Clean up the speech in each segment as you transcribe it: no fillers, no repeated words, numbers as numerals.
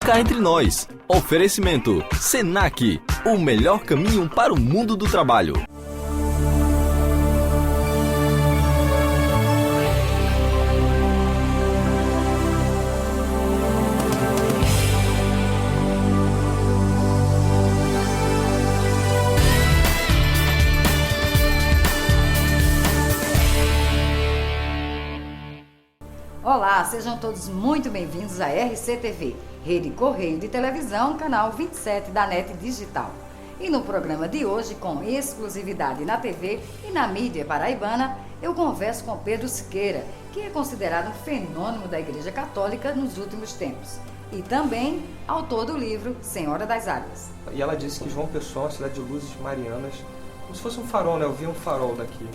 Cá Entre Nós. Oferecimento Senac, o melhor caminho para o mundo do trabalho. Olá, sejam todos muito bem-vindos à RCTV, Rede Correio de Televisão, canal 27 da NET Digital. E no programa de hoje, com exclusividade na TV e na mídia paraibana, eu converso com Pedro Siqueira, que é considerado um fenômeno da Igreja Católica nos últimos tempos. E também autor do livro Senhora das Águas. E ela disse que João Pessoa é uma cidade de luzes marianas, como se fosse um farol, né? Eu vi um farol daqui.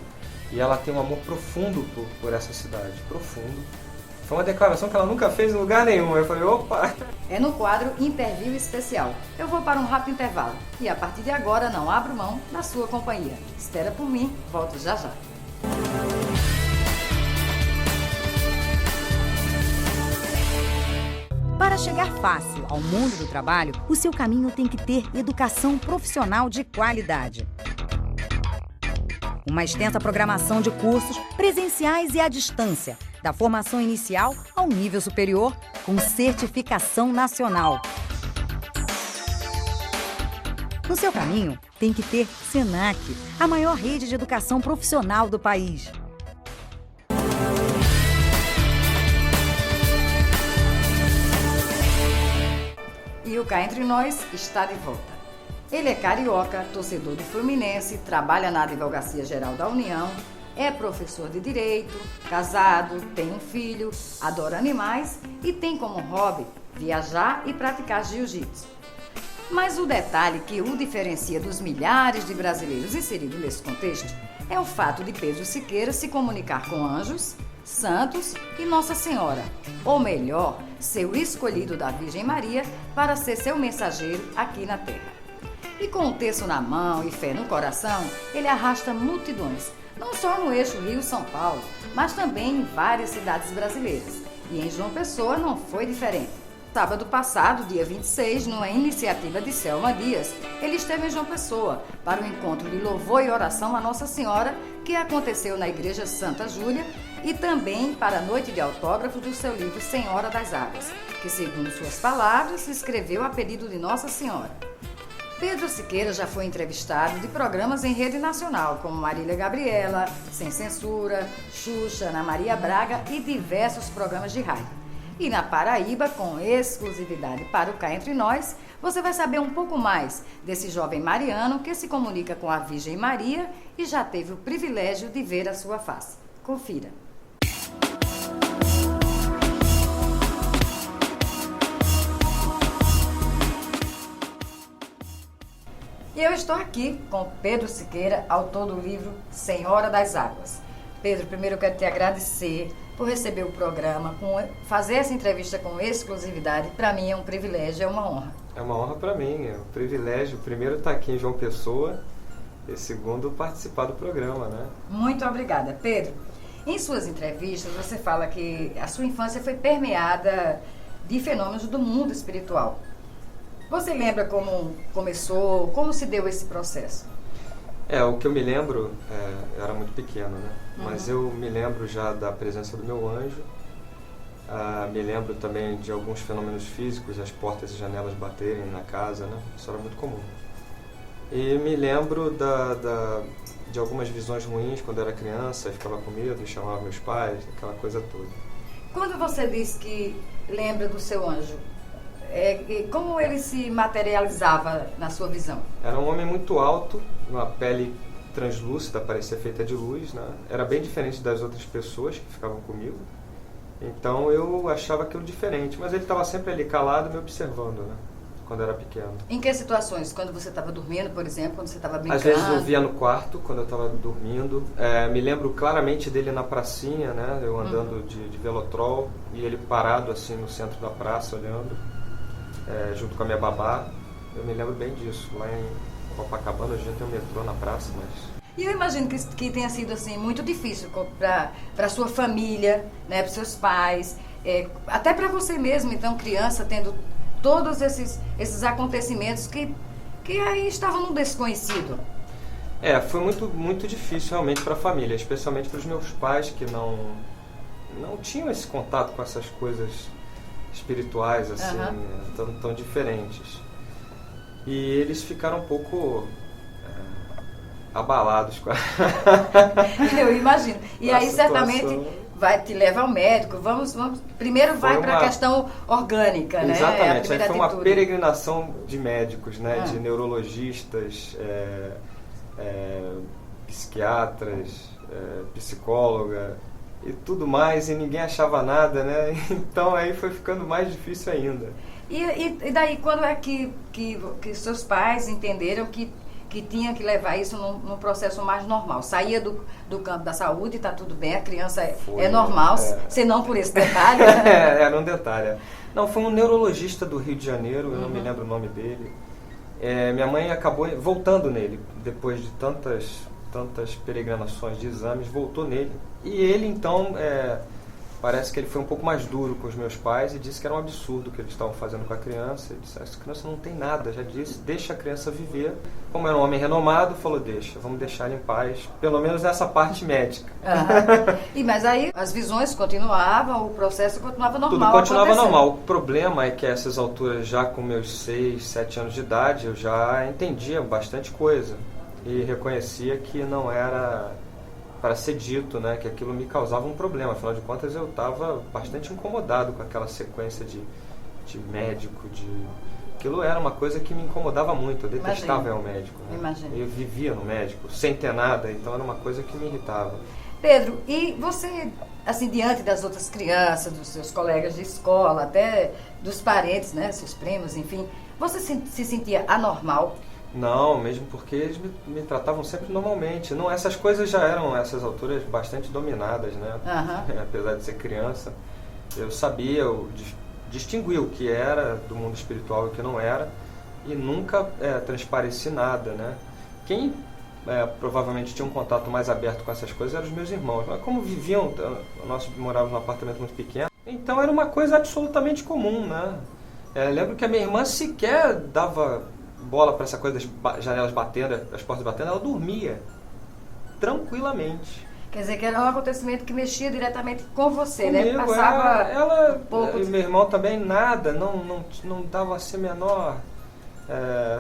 E ela tem um amor profundo por essa cidade, profundo. Foi uma declaração que ela nunca fez em lugar nenhum. Eu falei, opa! É no quadro Interview Especial. Eu vou para um rápido intervalo e a partir de agora não abro mão da sua companhia. Espera por mim, volto já já. Para chegar fácil ao mundo do trabalho, o seu caminho tem que ter educação profissional de qualidade. Uma extensa programação de cursos presenciais e à distância, da formação inicial ao nível superior, com certificação nacional. No seu caminho, tem que ter Senac, a maior rede de educação profissional do país. E o Cá Entre Nós está de volta. Ele é carioca, torcedor do Fluminense, trabalha na Advocacia Geral da União, é professor de Direito, casado, tem um filho, adora animais e tem como hobby viajar e praticar jiu-jitsu. Mas o detalhe que o diferencia dos milhares de brasileiros inseridos nesse contexto é o fato de Pedro Siqueira se comunicar com anjos, santos e Nossa Senhora, ou melhor, ser o escolhido da Virgem Maria para ser seu mensageiro aqui na Terra. E com o terço na mão e fé no coração, ele arrasta multidões, não só no eixo Rio-São Paulo, mas também em várias cidades brasileiras. E em João Pessoa não foi diferente. Sábado passado, dia 26, numa iniciativa de Selma Dias, ele esteve em João Pessoa para o encontro de louvor e oração a Nossa Senhora, que aconteceu na Igreja Santa Júlia, e também para a noite de autógrafos do seu livro Senhora das Águas, que, segundo suas palavras, escreveu a pedido de Nossa Senhora. Pedro Siqueira já foi entrevistado de programas em rede nacional, como Marília Gabriela, Sem Censura, Xuxa, Ana Maria Braga e diversos programas de rádio. E na Paraíba, com exclusividade para o Cá Entre Nós, você vai saber um pouco mais desse jovem mariano que se comunica com a Virgem Maria e já teve o privilégio de ver a sua face. Confira. E eu estou aqui com Pedro Siqueira, autor do livro Senhora das Águas. Pedro, primeiro eu quero te agradecer por receber o programa, fazer essa entrevista com exclusividade. Para mim é um privilégio, é uma honra. É uma honra para mim, é um privilégio. Primeiro estar aqui em João Pessoa e segundo participar do programa, né? Muito obrigada, Pedro. Em suas entrevistas você fala que a sua infância foi permeada de fenômenos do mundo espiritual. Você lembra como começou, como se deu esse processo? O que eu me lembro, eu era muito pequeno, né? Mas eu me lembro já da presença do meu anjo, me lembro também de alguns fenômenos físicos, as portas e janelas baterem na casa, né? Isso era muito comum. E me lembro de algumas visões ruins quando eu era criança, eu ficava com medo, chamava meus pais, aquela coisa toda. Quando você diz que lembra do seu anjo, como ele se materializava na sua visão? Era um homem muito alto, uma pele translúcida, parecia feita de luz, né? Era bem diferente das outras pessoas que ficavam comigo. Então eu achava aquilo diferente, mas ele estava sempre ali calado me observando, né? Quando eu era pequeno. Em que situações? Quando você estava dormindo, por exemplo, quando você estava brincando? Às vezes eu via no quarto, quando eu estava dormindo. Me lembro claramente dele na pracinha, né? Eu andando de velotrol e ele parado assim no centro da praça, olhando. Junto com a minha babá, eu me lembro bem disso. Lá em Copacabana, a gente tem um metrô na praça, mas... E eu imagino que tenha sido assim, muito difícil para sua família, né, para seus pais, até para você mesmo, então, criança, tendo todos esses acontecimentos que aí estavam no desconhecido? Foi muito difícil realmente para a família, especialmente para os meus pais que não tinham esse contato com essas coisas espirituais assim, tão diferentes. E eles ficaram um pouco abalados com a Eu imagino. E aí situação. Certamente vai te levar ao médico. Vamos primeiro vai para a questão orgânica, né? Exatamente. Aí foi uma atitude. peregrinação de médicos, né? De neurologistas, psiquiatras, psicóloga e tudo mais, e ninguém achava nada, né? Então aí foi ficando mais difícil ainda. E daí, quando é que seus pais entenderam que tinha que levar isso num processo mais normal? Saía do campo da saúde, está tudo bem, a criança é normal, se não por esse detalhe. Era um detalhe. Não, foi um neurologista do Rio de Janeiro, eu não me lembro o nome dele. Minha mãe acabou voltando nele, depois de tantas peregrinações de exames, voltou nele. E ele, então, parece que ele foi um pouco mais duro com os meus pais e disse que era um absurdo o que eles estavam fazendo com a criança. Ele disse, essa criança não tem nada, já disse, deixa a criança viver. Como era um homem renomado, falou, vamos deixar ele em paz, pelo menos nessa parte médica. Mas aí as visões continuavam, o processo continuava normal. Tudo continuava normal. O problema é que a essas alturas, já com meus 6, 7 anos de idade, eu já entendia bastante coisa e reconhecia que não era para ser dito, né, que aquilo me causava um problema. Afinal de contas, eu estava bastante incomodado com aquela sequência de médico, aquilo era uma coisa que me incomodava muito. Eu detestava ir ao médico, né? Eu vivia no médico, sem ter nada, então era uma coisa que me irritava. Pedro, e você, assim, diante das outras crianças, dos seus colegas de escola, até dos parentes, né, seus primos, enfim, você se sentia anormal? Não, mesmo porque eles me tratavam sempre normalmente. Não, essas coisas já eram, essas alturas, bastante dominadas, né? Apesar de ser criança, eu sabia, eu distinguia o que era do mundo espiritual e o que não era, e nunca transpareci nada, né? Quem provavelmente tinha um contato mais aberto com essas coisas eram os meus irmãos. Mas como viviam, nós morávamos num apartamento muito pequeno, então era uma coisa absolutamente comum, né? Lembro que a minha irmã sequer dava bola para essa coisa das janelas batendo, das portas batendo, ela dormia tranquilamente. Quer dizer, que era um acontecimento que mexia diretamente com você, comigo, né? Passava ela um pouco e meu irmão também nada, não dava assim a menor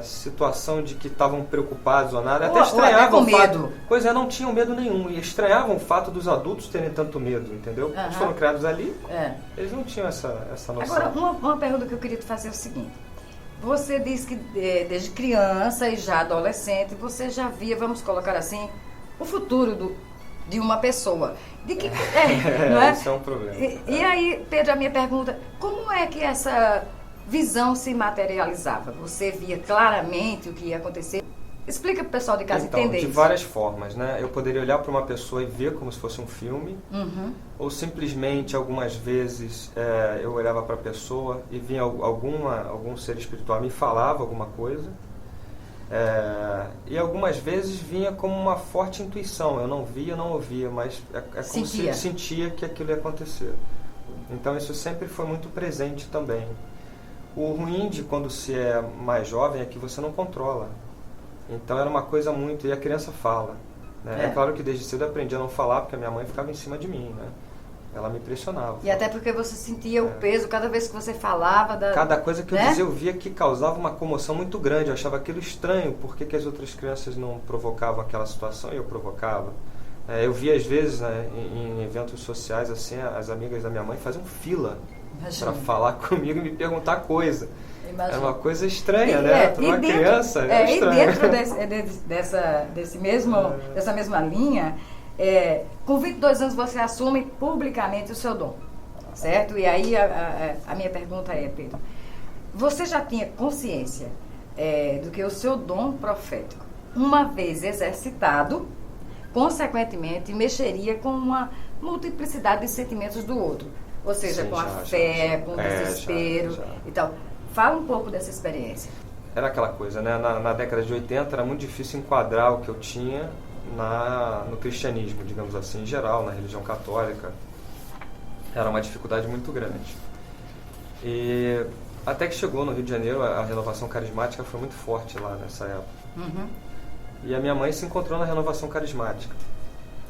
situação de que estavam preocupados ou nada. Até estranhavam o fato. Pois não tinham medo nenhum. E estranhavam o fato dos adultos terem tanto medo, entendeu? Eles foram criados ali, eles não tinham essa noção. Agora, uma pergunta que eu queria te fazer é o seguinte. Você disse que desde criança e já adolescente, você já via, vamos colocar assim, o futuro de uma pessoa. Não é? Isso é um problema. E aí, Pedro, a minha pergunta, como é que essa visão se materializava? Você via claramente o que ia acontecer? Explica para o pessoal de casa entender isso. De várias formas, né? Eu poderia olhar para uma pessoa e ver como se fosse um filme, ou simplesmente, algumas vezes, eu olhava para a pessoa e vinha algum ser espiritual me falava alguma coisa, e algumas vezes vinha como uma forte intuição. Eu não via, não ouvia, mas como se eu sentia que aquilo ia acontecer. Então isso sempre foi muito presente também. O ruim de quando se é mais jovem é que você não controla. Então era uma coisa muito... E a criança fala, né? É claro que desde cedo eu aprendi a não falar, porque a minha mãe ficava em cima de mim, né? Ela me pressionava. E até porque você sentia o peso cada vez que você falava. Cada coisa que eu dizia, eu via que causava uma comoção muito grande. Eu achava aquilo estranho. Por que as outras crianças não provocavam aquela situação e eu provocava? Eu via, às vezes, né, em eventos sociais, assim, as amigas da minha mãe faziam fila para falar comigo e me perguntar coisa. Era uma coisa estranha, né? Para uma criança, era estranho. E dentro dessa mesma linha, com 22 anos você assume publicamente o seu dom, certo? E aí a minha pergunta é, Pedro, você já tinha consciência do que o seu dom profético, uma vez exercitado, consequentemente mexeria com uma multiplicidade de sentimentos do outro? Ou seja, com a fé, com o desespero e tal. Fala um pouco dessa experiência. Era aquela coisa, né? Na década de 80 era muito difícil enquadrar o que eu tinha no cristianismo, digamos assim, em geral, na religião católica. Era uma dificuldade muito grande. E Até que chegou no Rio de Janeiro, a renovação carismática foi muito forte lá nessa época. Uhum. E a minha mãe se encontrou na renovação carismática.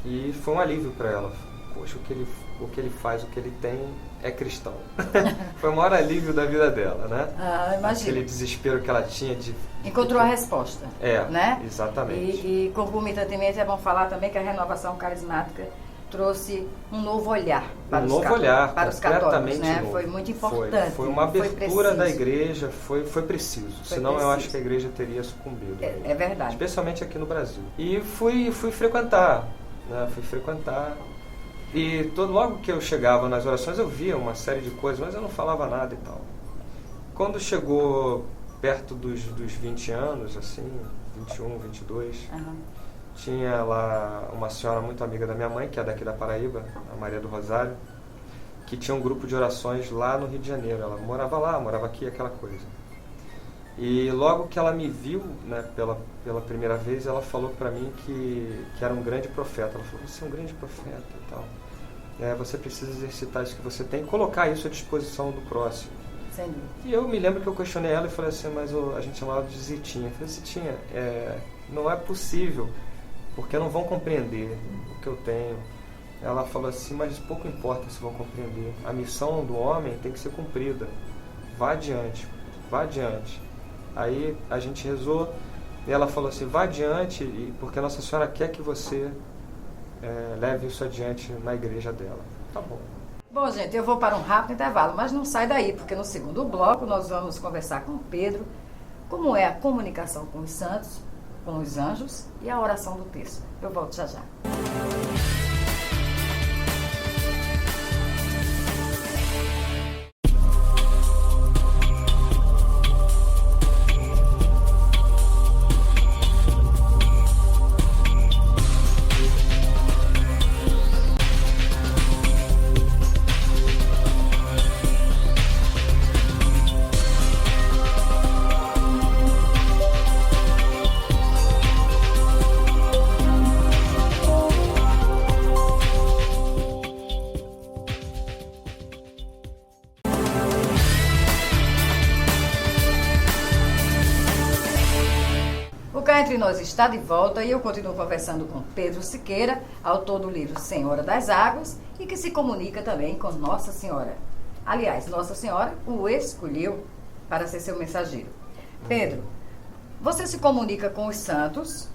E foi um alívio para ela. Poxa, o que ele faz, o que ele tem é cristão. Foi o maior alívio da vida dela, né? Ah, imagina. Aquele desespero que ela tinha de... Encontrou a resposta. Né? Exatamente. E concomitantemente é bom falar também que a renovação carismática trouxe um novo olhar para os católicos, né? Novo. Foi muito importante. Foi uma abertura da igreja, foi preciso. Senão eu acho que a igreja teria sucumbido. É verdade. Especialmente aqui no Brasil. E fui frequentar, né? E logo que eu chegava nas orações eu via uma série de coisas, mas eu não falava nada e tal. Quando chegou perto dos 20 anos, assim, 21, 22, tinha lá uma senhora muito amiga da minha mãe, que é daqui da Paraíba, a Maria do Rosário, que tinha um grupo de orações lá no Rio de Janeiro. Ela morava lá, morava aqui, aquela coisa. E logo que ela me viu, né, pela primeira vez, ela falou para mim que era um grande profeta. Ela falou, você é um grande profeta e tal. Você precisa exercitar isso que você tem e colocar isso à disposição do próximo. Sem dúvida. E eu me lembro que eu questionei ela e falei assim, mas a gente chamava de Zitinha. Eu falei, Zitinha, não é possível, porque não vão compreender o que eu tenho. Ela falou assim, mas pouco importa se vão compreender. A missão do homem tem que ser cumprida. Vá adiante, vá adiante. Aí a gente rezou e ela falou assim, vá adiante, porque Nossa Senhora quer que você leve isso adiante na igreja dela. Tá bom. Bom, gente, eu vou para um rápido intervalo, mas não sai daí, porque no segundo bloco nós vamos conversar com Pedro como é a comunicação com os santos, com os anjos e a oração do terço. Eu volto já já. Entre Nós está de volta e eu continuo conversando com Pedro Siqueira, autor do livro Senhora das Águas e que se comunica também com Nossa Senhora. Aliás, Nossa Senhora o escolheu para ser seu mensageiro. Pedro, você se comunica com os santos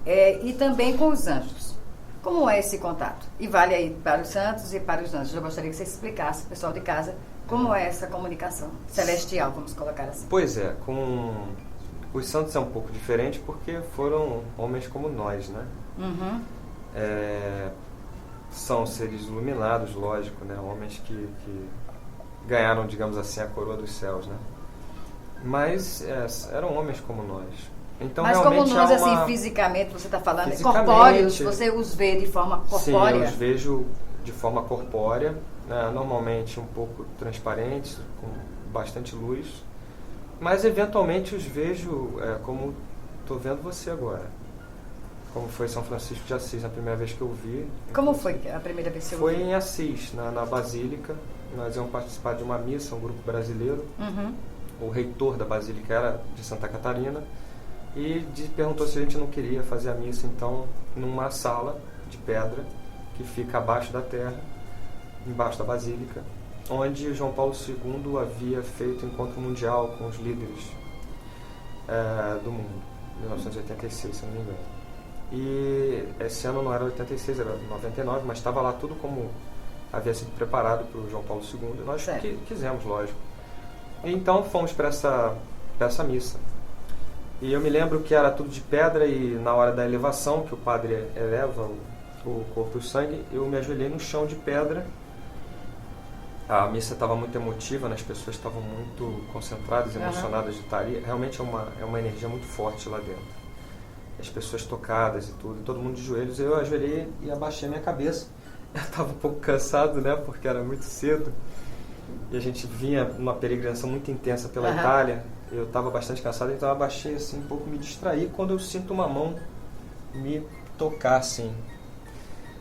e também com os anjos. Como é esse contato? E vale aí para os santos e para os anjos. Eu gostaria que você explicasse, pessoal de casa, como é essa comunicação celestial, vamos colocar assim. Pois é, os santos é um pouco diferente porque foram homens como nós, né? Uhum. São seres iluminados, lógico, né? Homens que ganharam, digamos assim, a coroa dos céus, né? Mas eram homens como nós. Então, mas como nós, assim, fisicamente, você está falando, corpóreos, você os vê de forma corpórea? Sim, eu os vejo de forma corpórea, né? Normalmente um pouco transparentes, com bastante luz. Mas, eventualmente, os vejo como estou vendo você agora. Como foi São Francisco de Assis, na primeira vez que eu vi. Como foi a primeira vez que eu vi? Foi em Assis, na Basílica. Nós íamos participar de uma missa, um grupo brasileiro. Uhum. O reitor da Basílica era de Santa Catarina. E perguntou se a gente não queria fazer a missa, então, numa sala de pedra que fica abaixo da terra, embaixo da Basílica, onde João Paulo II havia feito o encontro mundial com os líderes do mundo, em 1986, se não me engano. E esse ano não era 86, era 99, mas estava lá tudo como havia sido preparado para o João Paulo II, e nós quisemos, lógico. E então fomos para essa missa. E eu me lembro que era tudo de pedra e na hora da elevação, que o padre eleva o corpo e o sangue, eu me ajoelhei no chão de pedra. A missa estava muito emotiva, né? As pessoas estavam muito concentradas, emocionadas de estar ali. Realmente é uma energia muito forte lá dentro. As pessoas tocadas e tudo, todo mundo de joelhos. Eu ajoelhei e abaixei a minha cabeça. Eu estava um pouco cansado, né? Porque era muito cedo. E a gente vinha numa peregrinação muito intensa pela Itália. Eu estava bastante cansado, então eu abaixei assim, um pouco, me distraí quando eu sinto uma mão me tocar assim.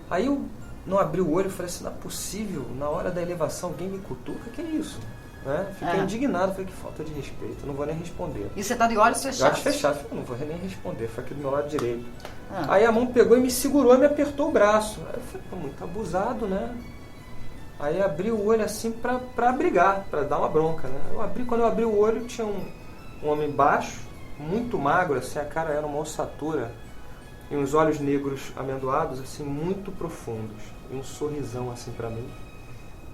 Aí eu não abri o olho e falei assim, não é possível, na hora da elevação alguém me cutuca, que é isso? né? Fiquei indignado, falei, que falta de respeito, não vou nem responder. E você tá de olhos fechados? Olhos fechados, falei, não vou nem responder, foi aqui do meu lado direito. Aí a mão pegou e me segurou e me apertou o braço. Aí eu falei, pô, muito abusado, né? Aí abri o olho assim pra brigar, pra dar uma bronca, né? Quando eu abri o olho, tinha um homem baixo, muito magro, assim, a cara era uma ossatura, e uns olhos negros amendoados, assim, muito profundos, e um sorrisão, assim, pra mim,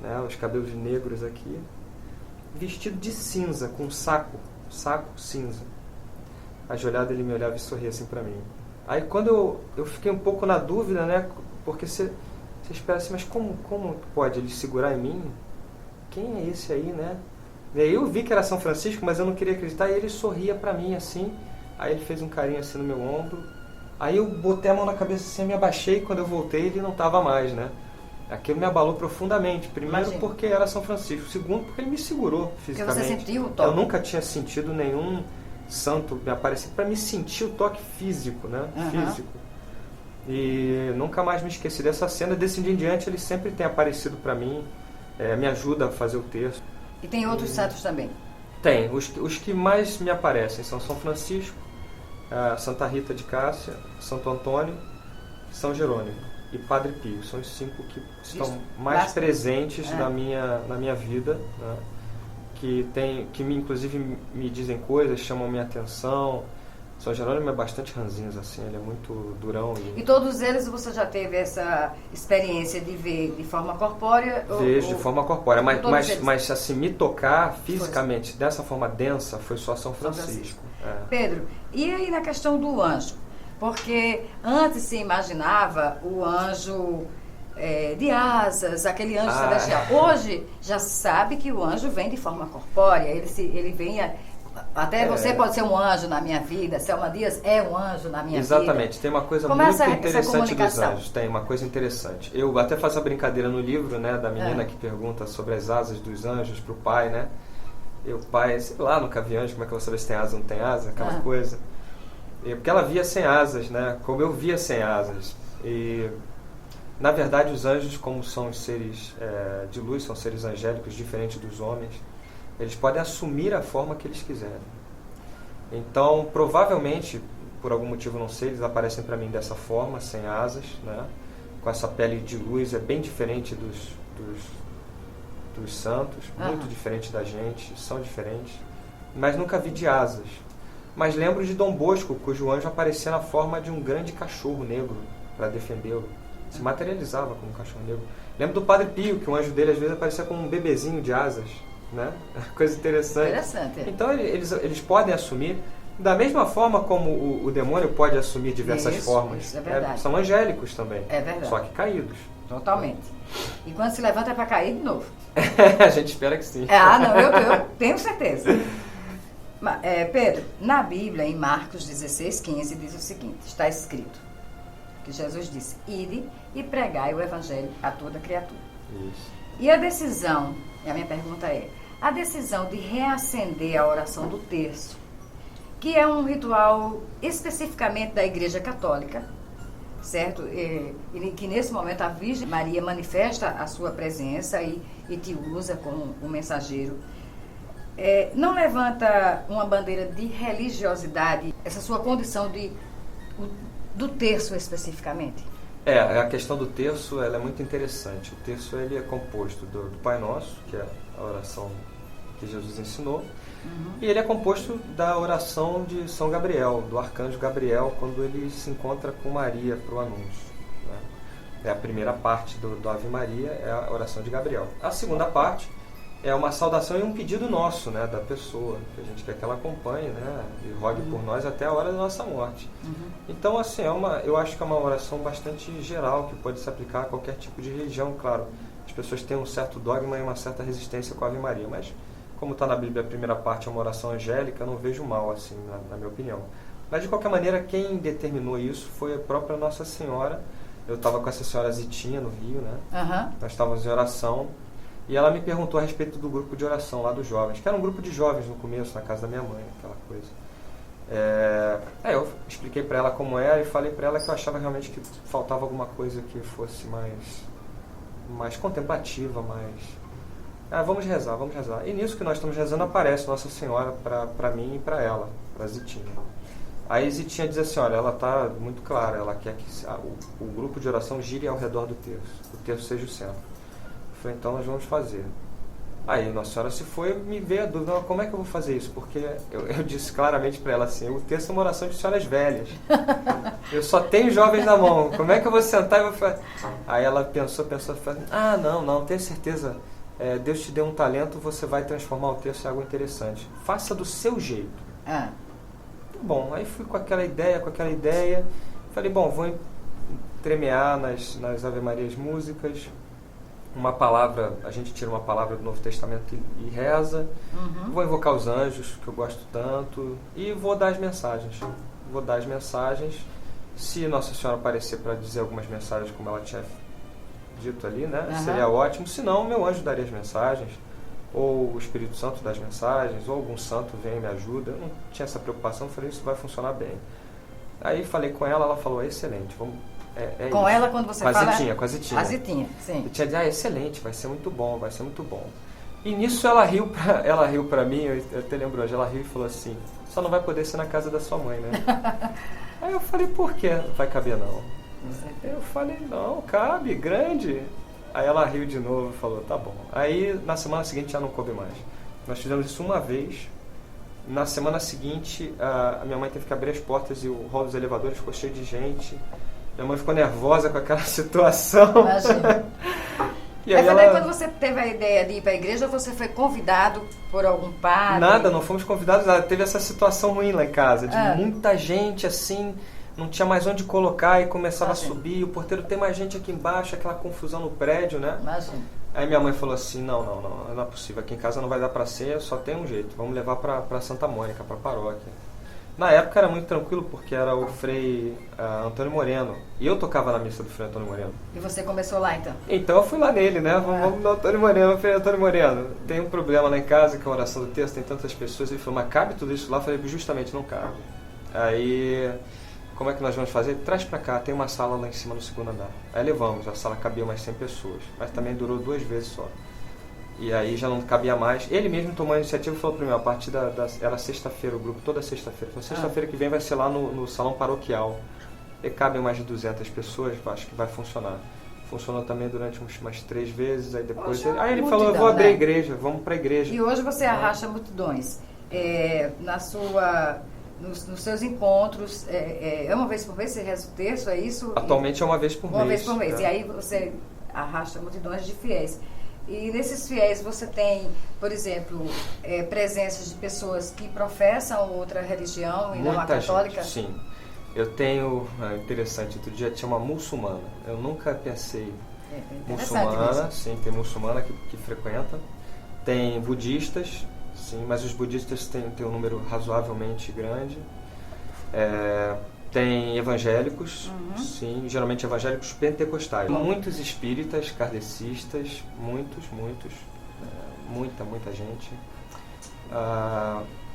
né, os cabelos negros aqui, vestido de cinza, com um saco cinza. Ajoelhado, ele me olhava e sorria, assim, pra mim. Aí, quando eu fiquei um pouco na dúvida, né, porque você espera assim, mas como pode ele segurar em mim? Quem é esse aí, né? E aí eu vi que era São Francisco, mas eu não queria acreditar, e ele sorria pra mim, assim, aí ele fez um carinho, assim, no meu ombro. Aí eu botei a mão na cabeça assim, me abaixei, e quando eu voltei ele não estava mais, né? Aquilo me abalou profundamente. Primeiro porque era São Francisco. Segundo porque ele me segurou fisicamente. Porque você sentiu o toque? Eu nunca tinha sentido nenhum santo me aparecer para me sentir o toque físico, né? Físico. E nunca mais me esqueci dessa cena. Desse dia em diante ele sempre tem aparecido para mim, me ajuda a fazer o texto. E tem outros santos também? Tem. Os que mais me aparecem são São Francisco, Santa Rita de Cássia, Santo Antônio, São Jerônimo e Padre Pio. São os 5 que estão mais presentes na minha vida, né? Inclusive me dizem coisas, chamam minha atenção. São Jerônimo é bastante ranzinhos, assim, ele é muito durão. E todos eles você já teve essa experiência de ver de forma corpórea? Vejo de forma corpórea, mas assim, me tocar fisicamente dessa forma densa foi só São Francisco. Pedro, e aí na questão do anjo? Porque antes se imaginava o anjo de asas, aquele anjo celestial. Hoje já se sabe que o anjo vem de forma corpórea, ele vem... Até você pode ser um anjo na minha vida, Selma Dias é um anjo na minha vida. Exatamente, tem uma coisa muito interessante dos anjos, tem uma coisa interessante. Eu até faço a brincadeira no livro, né, da menina que pergunta sobre as asas dos anjos pro pai, né? E o pai, sei lá, nunca vi anjo, como é que eu vou saber se tem asa ou não tem asa, aquela coisa. Porque ela via sem asas, né, como eu via sem asas. E, na verdade, os anjos, como são os seres de luz, são seres angélicos, diferentes dos homens, eles podem assumir a forma que eles quiserem. Então, provavelmente, por algum motivo, não sei, eles aparecem para mim dessa forma, sem asas, né? Com essa pele de luz, é bem diferente dos santos, muito diferente da gente, são diferentes, mas nunca vi de asas. Mas lembro de Dom Bosco, cujo anjo aparecia na forma de um grande cachorro negro para defendê-lo, se materializava como um cachorro negro. Lembro do Padre Pio, que o anjo dele às vezes aparecia como um bebezinho de asas, né? Coisa interessante. Então eles podem assumir da mesma forma como o demônio pode assumir diversas formas. Isso é verdade. São angélicos também. É verdade. Só que caídos. Totalmente. E quando se levanta é para cair de novo. A gente espera que sim. Não, eu tenho certeza. Pedro, na Bíblia, em Marcos 16:15, diz o seguinte, está escrito que Jesus disse, ide e pregai o evangelho a toda criatura. Isso. E a decisão, a minha pergunta a decisão de reacender a oração do terço, que é um ritual especificamente da Igreja Católica, certo? E que nesse momento a Virgem Maria manifesta a sua presença e te usa como um mensageiro. Não levanta uma bandeira de religiosidade, essa sua condição do terço especificamente? A questão do terço ela é muito interessante. O terço ele é composto do Pai Nosso, que é a oração que Jesus ensinou, e ele é composto da oração de São Gabriel, do arcanjo Gabriel, quando ele se encontra com Maria para o anúncio, né? A primeira parte do Ave Maria é a oração de Gabriel. A segunda parte é uma saudação e um pedido nosso, né, da pessoa, que a gente quer que ela acompanhe, né, e rogue por nós até a hora da nossa morte. Então, assim, eu acho que é uma oração bastante geral, que pode se aplicar a qualquer tipo de religião, claro. As pessoas têm um certo dogma e uma certa resistência com a Ave Maria, mas como está na Bíblia, a primeira parte é uma oração angélica, eu não vejo mal, assim, na minha opinião. Mas, de qualquer maneira, quem determinou isso foi a própria Nossa Senhora. Eu estava com essa senhora Zitinha no Rio, né, nós estávamos em oração, e ela me perguntou a respeito do grupo de oração lá dos jovens, que era um grupo de jovens no começo, na casa da minha mãe, aquela coisa. Eu expliquei para ela como era e falei para ela que eu achava realmente que faltava alguma coisa que fosse mais contemplativa, Vamos rezar, vamos rezar. E nisso que nós estamos rezando, aparece Nossa Senhora para mim e para ela, para Zitinha. Aí Zitinha diz assim, olha, ela está muito clara, ela quer que o grupo de oração gire ao redor do terço, o terço seja o centro. Eu falei, então nós vamos fazer. Aí Nossa Senhora se foi, me veio a dúvida, como é que eu vou fazer isso? Porque eu disse claramente para ela assim, o terço é uma oração de senhoras velhas. Eu só tenho jovens na mão, como é que eu vou sentar e vou fazer? Aí ela pensou, falou, não, tenho certeza, Deus te deu um talento, você vai transformar o terço em algo interessante. Faça do seu jeito. Bom, aí fui com aquela ideia, falei, bom, vou entremear nas Ave Marias músicas, uma palavra, a gente tira uma palavra do Novo Testamento e reza, vou invocar os anjos, que eu gosto tanto, e vou dar as mensagens. Se Nossa Senhora aparecer para dizer algumas mensagens como ela tinha dito ali, né, seria ótimo, se não, meu anjo daria as mensagens, ou o Espírito Santo dá as mensagens, ou algum santo vem e me ajuda. Eu não tinha essa preocupação, falei, isso vai funcionar bem. Aí falei com ela, ela falou, excelente, vamos... com isso. Ela, quando você fala... Com a Zitinha. A Zitinha, sim. Eu tinha dito, excelente, vai ser muito bom. E nisso ela riu pra mim, eu até lembro hoje, ela riu e falou assim, só não vai poder ser na casa da sua mãe, né? Aí eu falei, por quê? Não vai caber não. Eu falei, não, cabe, grande. Aí ela riu de novo e falou, tá bom. Aí na semana seguinte já não coube mais. Nós fizemos isso uma vez. Na semana seguinte, a minha mãe teve que abrir as portas e o hall dos elevadores ficou cheio de gente. Minha mãe ficou nervosa com aquela situação. Imagina. E aí daí quando você teve a ideia de ir para a igreja, você foi convidado por algum padre? Nada, não fomos convidados. Teve essa situação ruim lá em casa, de muita gente assim, não tinha mais onde colocar e começava a subir. O porteiro, tem mais gente aqui embaixo, aquela confusão no prédio, né? Imagina. Aí minha mãe falou assim, não é possível, aqui em casa não vai dar para ser, só tem um jeito, vamos levar para Santa Mônica, para a paróquia. Na época era muito tranquilo porque era o Frei Antônio Moreno, e eu tocava na missa do Frei Antônio Moreno. E você começou lá então? Então eu fui lá nele, né? Vamos no Antônio Moreno, Frei Antônio Moreno. Tem um problema lá em casa, que é a oração do texto, tem tantas pessoas. Ele falou, mas cabe tudo isso lá? Eu falei, justamente não cabe. Aí, como é que nós vamos fazer? Traz pra cá, tem uma sala lá em cima no segundo andar. Aí levamos, a sala cabia mais 100 pessoas, mas também durou 2 vezes só. E aí já não cabia mais. Ele mesmo tomou a iniciativa e falou para mim, a partir era sexta-feira o grupo, toda sexta-feira. Falou, sexta-feira que vem vai ser lá no salão paroquial. E cabem mais de 200 pessoas, acho que vai funcionar. Funcionou também durante umas 3 vezes, aí depois... Aí ele falou, eu vou abrir a igreja, vamos para a igreja. E hoje você arrasta multidões. Nos seus encontros, é uma vez por mês você reza o terço, é isso? Atualmente é uma vez por mês. Uma vez por mês. E aí você arrasta multidões de fiéis. E nesses fiéis você tem, por exemplo, presenças de pessoas que professam outra religião e não a católica? Gente, sim. Eu tenho, interessante, outro dia tinha uma muçulmana. Eu nunca pensei muçulmana, mesmo. Sim, tem muçulmana que frequenta. Tem budistas, sim, mas os budistas têm um número razoavelmente grande. Tem evangélicos, sim, geralmente evangélicos pentecostais. Muitos espíritas, kardecistas, muita gente.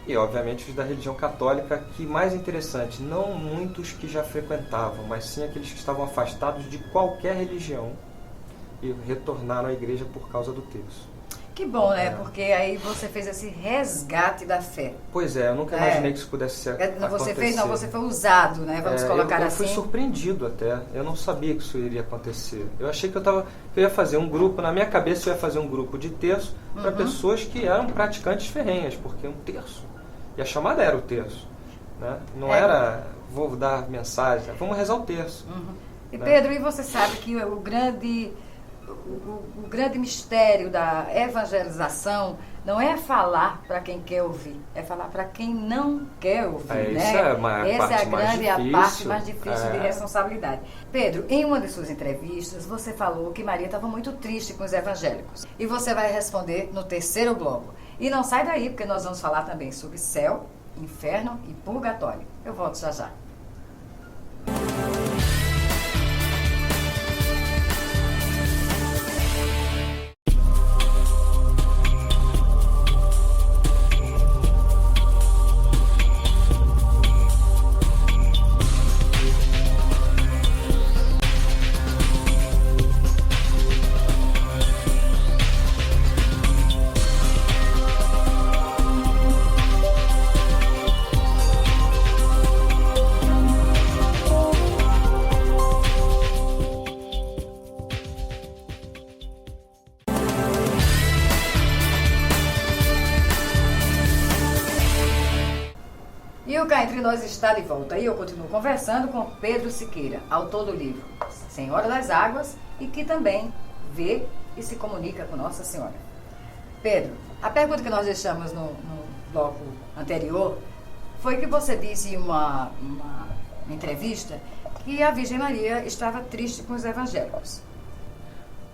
E, obviamente, os da religião católica, que mais interessante, não muitos que já frequentavam, mas sim aqueles que estavam afastados de qualquer religião e retornaram à igreja por causa do terço. Que bom, né? Porque aí você fez esse resgate da fé. Pois é, eu nunca imaginei que isso pudesse acontecer. Você foi usado, né? Vamos colocar assim. Eu fui surpreendido até. Eu não sabia que isso iria acontecer. Eu achei que eu ia fazer um grupo, na minha cabeça eu ia fazer um grupo de terço para pessoas que eram praticantes ferrenhas, porque um terço. E a chamada era o terço. Né? Não era, vou dar mensagem, vamos rezar o terço. E Pedro, e você sabe que o grande mistério da evangelização não é falar para quem quer ouvir, é falar para quem não quer ouvir, né? Essa é a parte mais difícil de responsabilidade. Pedro, em uma de suas entrevistas, você falou que Maria estava muito triste com os evangélicos. E você vai responder no terceiro bloco. E não sai daí, porque nós vamos falar também sobre céu, inferno e purgatório. Eu volto já já. E o Cá Entre Nós está de volta. E eu continuo conversando com Pedro Siqueira, autor do livro Senhora das Águas, e que também vê e se comunica com Nossa Senhora. Pedro, a pergunta que nós deixamos no bloco anterior foi que você disse em uma entrevista que a Virgem Maria estava triste com os evangélicos.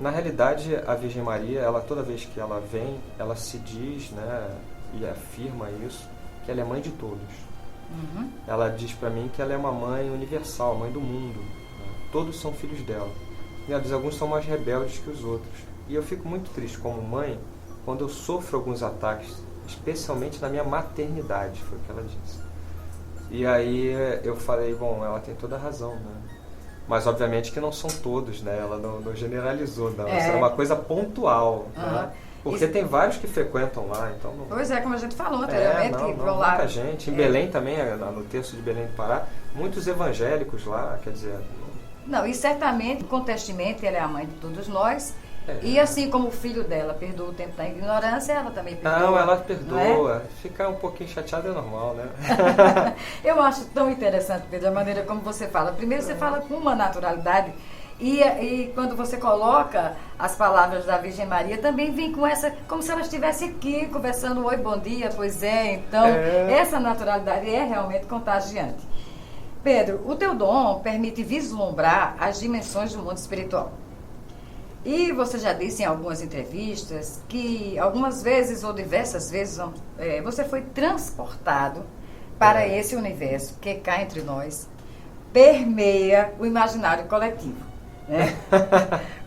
Na realidade, a Virgem Maria, ela, toda vez que ela vem, ela se diz, né, e afirma isso, que ela é mãe de todos. Uhum. Ela diz para mim que ela é uma mãe universal, mãe do mundo. Né? Todos são filhos dela. E ela diz, alguns são mais rebeldes que os outros. E eu fico muito triste como mãe quando eu sofro alguns ataques, especialmente na minha maternidade, foi o que ela disse. E aí eu falei, bom, ela tem toda a razão, né? Mas obviamente que não são todos, né? Ela não generalizou, não. Isso era uma coisa pontual, né? Porque tem vários que frequentam lá, então... Não... Pois é, como a gente falou anteriormente, que vão lá... Muita gente. Em Belém também, no texto de Belém do Pará, muitos evangélicos lá, quer dizer... Não, e certamente, incontestemente, ela é a mãe de todos nós. E assim como o filho dela perdoa o tempo da ignorância, ela também perdoa. Não, ela perdoa. Não é? Ficar um pouquinho chateada é normal, né? Eu acho tão interessante, Pedro, a maneira como você fala. Primeiro você fala com uma naturalidade e quando você coloca as palavras da Virgem Maria, também vem com essa, como se ela estivesse aqui conversando, oi, bom dia, pois é. Então, essa naturalidade é realmente contagiante. Pedro, o teu dom permite vislumbrar as dimensões do mundo espiritual. E você já disse em algumas entrevistas que algumas vezes ou diversas vezes você foi transportado para esse universo que cá entre nós permeia o imaginário coletivo. Né?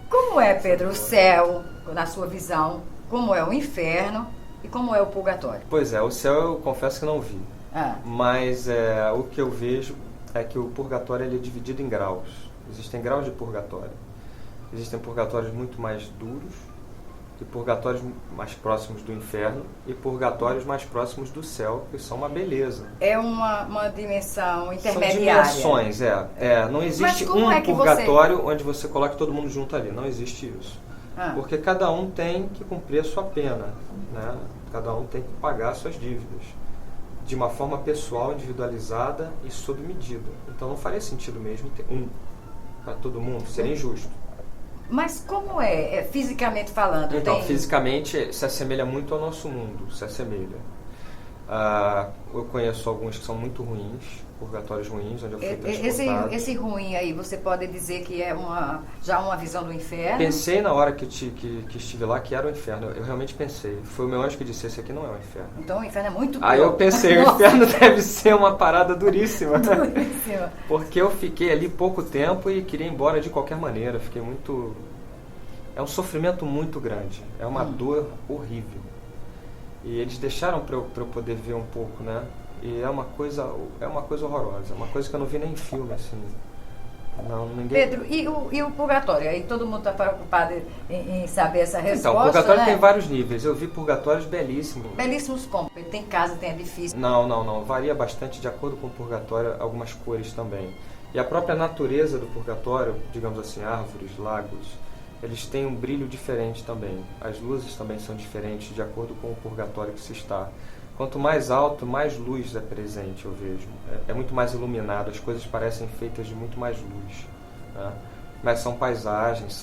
Como é, Pedro, o céu, na sua visão, como é o inferno e como é o purgatório? Pois é, o céu eu confesso que não vi. Mas o que eu vejo é que o purgatório ele é dividido em graus. Existem graus de purgatório. Existem purgatórios muito mais duros, e purgatórios mais próximos do inferno, e purgatórios mais próximos do céu, que são uma beleza. É uma dimensão intermediária. São dimensões, não existe purgatório onde você coloque todo mundo junto ali, não existe isso. Porque cada um tem que cumprir a sua pena, né? Cada um tem que pagar suas dívidas, de uma forma pessoal, individualizada e sob medida. Então não faria sentido mesmo ter um para todo mundo, seria injusto. Mas como fisicamente falando? Então, fisicamente se assemelha muito ao nosso mundo, se assemelha. Eu conheço alguns que são muito ruins, purgatórios ruins, onde eu fui transportado. Esse ruim aí, você pode dizer que é já uma visão do inferno? Pensei na hora que estive lá que era o inferno, eu realmente pensei. Foi o meu anjo que disse, esse aqui não é o inferno. Então o inferno é muito duro. Aí eu pensei, o inferno deve ser uma parada duríssima. Duríssima. Porque eu fiquei ali pouco tempo e queria ir embora de qualquer maneira, fiquei muito... É um sofrimento muito grande, é uma dor horrível. E eles deixaram para eu poder ver um pouco, né? E é uma coisa horrorosa, é uma coisa que eu não vi nem em filme, assim. Não, ninguém... Pedro, e o purgatório? Aí todo mundo está preocupado em saber essa resposta, Então, o purgatório, né? Tem vários níveis. Eu vi purgatórios belíssimos. Belíssimos como? Tem casa, tem edifício? Não. Varia bastante de acordo com o purgatório, algumas cores também. E a própria natureza do purgatório, digamos assim, árvores, lagos, eles têm um brilho diferente também. As luzes também são diferentes de acordo com o purgatório que se está. Quanto mais alto, mais luz é presente, eu vejo. É muito mais iluminado, as coisas parecem feitas de muito mais luz. Né? Mas são paisagens,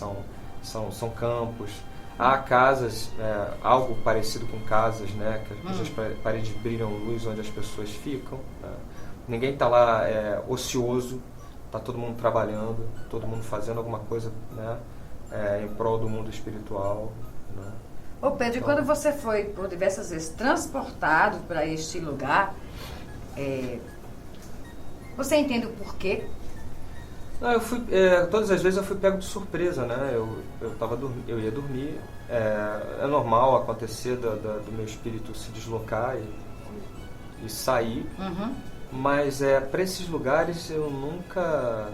são campos. Há casas, algo parecido com casas, né? Cujas paredes brilham luz onde as pessoas ficam. Né? Ninguém está lá ocioso, está todo mundo trabalhando, todo mundo fazendo alguma coisa, né? Em prol do mundo espiritual. Né? Ô Pedro, quando você foi por diversas vezes transportado para este lugar, você entende o porquê? Não, eu fui, todas as vezes eu fui pego de surpresa, né? Eu ia dormir, é normal acontecer do meu espírito se deslocar e sair, mas para esses lugares eu nunca,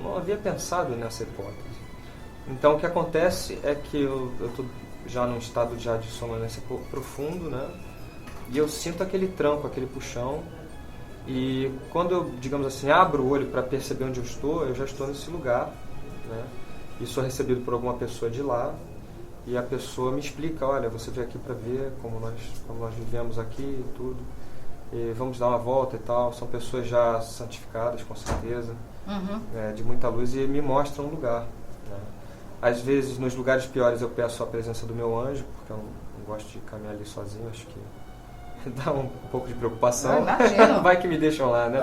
não havia pensado nessa hipótese. Então o que acontece é que eu estou já num estado de sonolência profundo, né? E eu sinto aquele tranco, aquele puxão. E quando eu, digamos assim, abro o olho para perceber onde eu já estou nesse lugar, né? E sou recebido por alguma pessoa de lá. E a pessoa me explica, olha, você veio aqui para ver como nós vivemos aqui e tudo. e vamos dar uma volta e tal. São pessoas já santificadas, com certeza, de muita luz, e me mostram um lugar, né? Às vezes, nos lugares piores, eu peço a presença do meu anjo, porque eu não gosto de caminhar ali sozinho, acho que dá um pouco de preocupação. Vai que me deixam lá, né?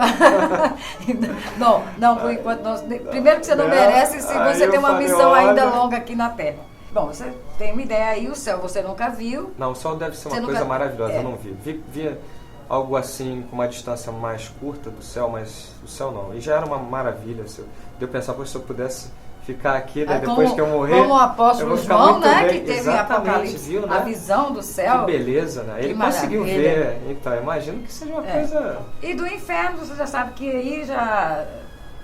Não, por enquanto não. Primeiro que você não merece, se você tem uma missão ainda longa aqui na Terra. Bom, você tem uma ideia aí, o céu você nunca viu. Não, o céu deve ser uma coisa maravilhosa, eu não vi. Vi algo assim, com uma distância mais curta do céu, mas o céu não. E já era uma maravilha. Eu pensava, se eu pudesse ficar aqui, né, depois que eu morrer, como o apóstolo João, né, bem. que teve em Apocalipse, viu, né? a visão do céu. Que beleza, né? Ele conseguiu ver, então imagino que seja uma coisa... E do inferno, você já sabe que aí já...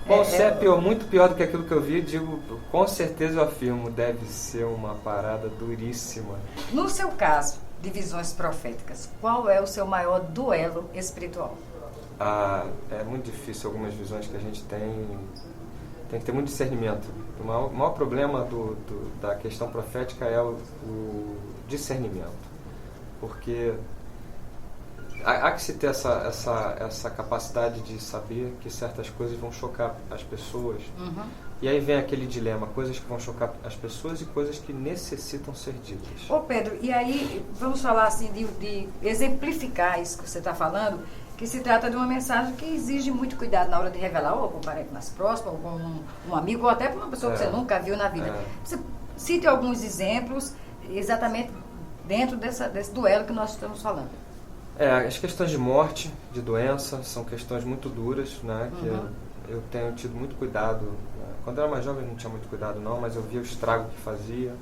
Bom, se é muito pior do que aquilo que eu vi, digo, com certeza eu afirmo, deve ser uma parada duríssima. No seu caso, de visões proféticas, qual é o seu maior duelo espiritual? É muito difícil algumas visões que a gente tem que ter muito discernimento. O maior problema da questão profética é o discernimento, porque há que se ter essa capacidade de saber que certas coisas vão chocar as pessoas, e aí vem aquele dilema, coisas que vão chocar as pessoas e coisas que necessitam ser ditas. Ô Pedro, e aí vamos falar assim de exemplificar isso que você está falando, que se trata de uma mensagem que exige muito cuidado na hora de revelar, ou com um parente mais próximo, ou com um amigo, ou até para uma pessoa que você nunca viu na vida. Você cite alguns exemplos exatamente dentro desse duelo que nós estamos falando. As questões de morte, de doença, são questões muito duras, né? Que eu tenho tido muito cuidado. Né? Quando eu era mais jovem não tinha muito cuidado não, mas eu via o estrago que fazia.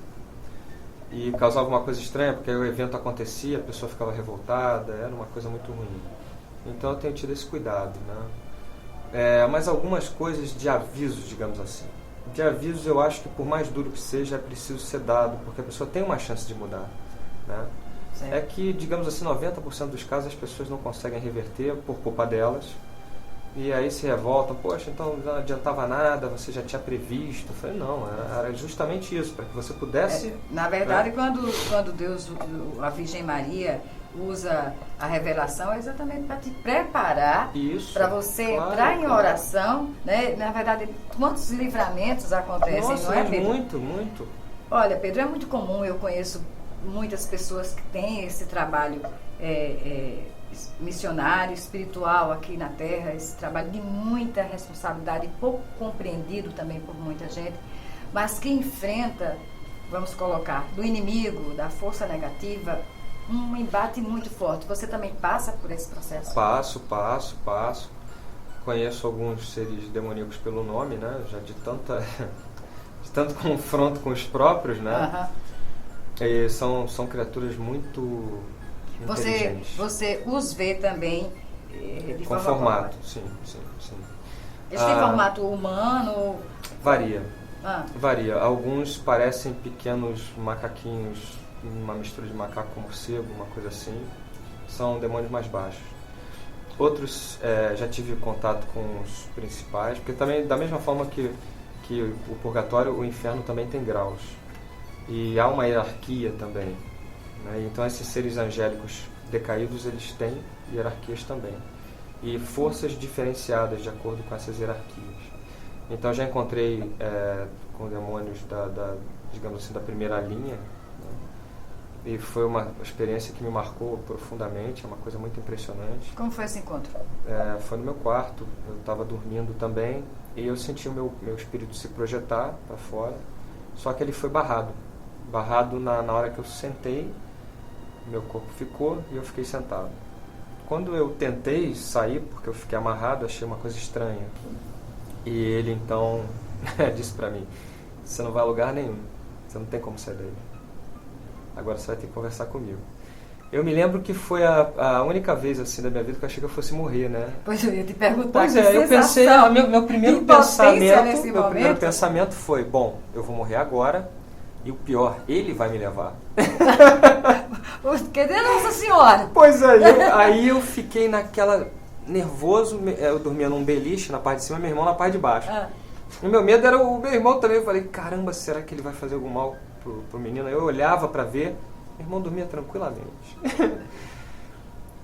E causava uma coisa estranha, porque aí o evento acontecia, a pessoa ficava revoltada, era uma coisa muito ruim. Então eu tenho tido esse cuidado, né? Mas algumas coisas de avisos, digamos assim. De avisos eu acho que por mais duro que seja, é preciso ser dado, porque a pessoa tem uma chance de mudar, né? É que, digamos assim, 90% dos casos as pessoas não conseguem reverter por culpa delas. E aí se revoltam, poxa, então não adiantava nada, você já tinha previsto. Eu falei, não, era justamente isso, para que você pudesse... na verdade, quando Deus, a Virgem Maria, usa a revelação, é exatamente para te preparar, para você entrar em oração, né? Na verdade, quantos livramentos acontecem, Nossa, não é, Pedro? Muito. Olha, Pedro, é muito comum, eu conheço muitas pessoas que têm esse trabalho missionário, espiritual aqui na Terra, esse trabalho de muita responsabilidade, pouco compreendido também por muita gente, mas que enfrenta, vamos colocar, do inimigo, da força negativa, um embate muito forte. Você também passa por esse processo? Passo. Conheço alguns seres demoníacos pelo nome, né? Já de tanto confronto com os próprios, né? E são criaturas muito inteligentes. Você os vê também de com forma formato, sim. Eles têm formato humano? Varia. Alguns parecem pequenos macaquinhos, uma mistura de macaco com morcego, uma coisa assim. São demônios mais baixos. Outros já tive contato com os principais, porque também, da mesma forma que o purgatório, o inferno também tem graus. E há uma hierarquia também, né? Então esses seres angélicos decaídos, eles têm hierarquias também. E forças diferenciadas de acordo com essas hierarquias. Então já encontrei com demônios digamos assim, da primeira linha, né? E foi uma experiência que me marcou profundamente, é uma coisa muito impressionante. Como foi esse encontro? Foi no meu quarto, eu estava dormindo também, e eu senti o meu espírito se projetar para fora, só que ele foi barrado na hora que eu sentei, meu corpo ficou e eu fiquei sentado. Quando eu tentei sair, porque eu fiquei amarrado, achei uma coisa estranha. E ele então disse para mim, você não vai a lugar nenhum, você não tem como sair daí. Agora você vai ter que conversar comigo. Eu me lembro que foi a única vez assim da minha vida que eu achei que eu fosse morrer, né? Pois eu ia te perguntar. Pois eu pensei, meu primeiro pensamento foi, bom, eu vou morrer agora e o pior, ele vai me levar. Cadê Nossa Senhora? Pois é, aí eu fiquei naquela nervoso, eu dormia num beliche na parte de cima, meu irmão na parte de baixo. O meu medo era o meu irmão também, eu falei, caramba, será que ele vai fazer algum mal pro menino? Eu olhava para ver, meu irmão dormia tranquilamente.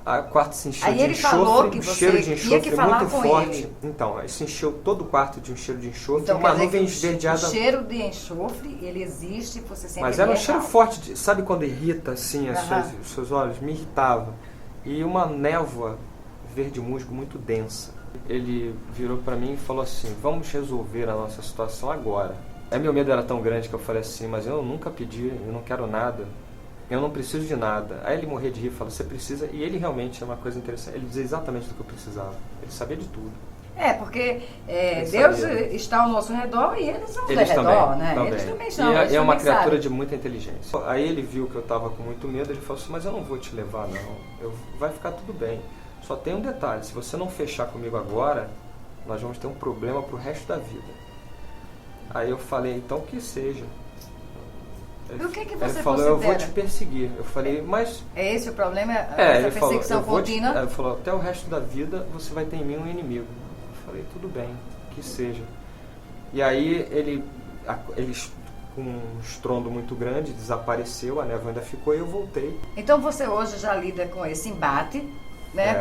O quarto se encheu Aí de ele enxofre, falou que o você cheiro de tinha enxofre que falar muito com forte. ele. Então, se encheu todo o quarto de um cheiro de enxofre, Então, uma quer dizer nuvem que esverdeada. o cheiro de enxofre, ele existe, você sente. Mas ele era um é cheiro real. forte, sabe quando irrita assim Aham. os seus olhos? Me irritava. E uma névoa verde musgo muito densa. Ele virou para mim e falou assim: vamos resolver a nossa situação agora. Meu medo era tão grande que eu falei assim: mas eu nunca pedi, eu não quero nada, eu não preciso de nada. Aí ele morria de rir e falou: você precisa. E ele realmente é uma coisa interessante, ele dizia exatamente do que eu precisava, ele sabia de tudo. Porque Deus está ao nosso redor e eles ao redor, né? Eles também são. E é uma também criatura sabem. de muita inteligência. Aí ele viu que eu estava com muito medo, ele falou assim: mas eu não vou te levar não, vai ficar tudo bem. Só tem um detalhe, se você não fechar comigo agora, nós vamos ter um problema pro resto da vida. Aí eu falei: então que seja. E o que você Ele falou: considera? eu vou te perseguir. Eu falei: mas... É esse o problema? ele Essa falou: perseguição contínua? ele falou: até o resto da vida você vai ter em mim um inimigo. Eu falei: tudo bem, que seja. E aí ele com um estrondo muito grande, desapareceu, a névoa ainda ficou e eu voltei. Então você hoje já lida com esse embate, né?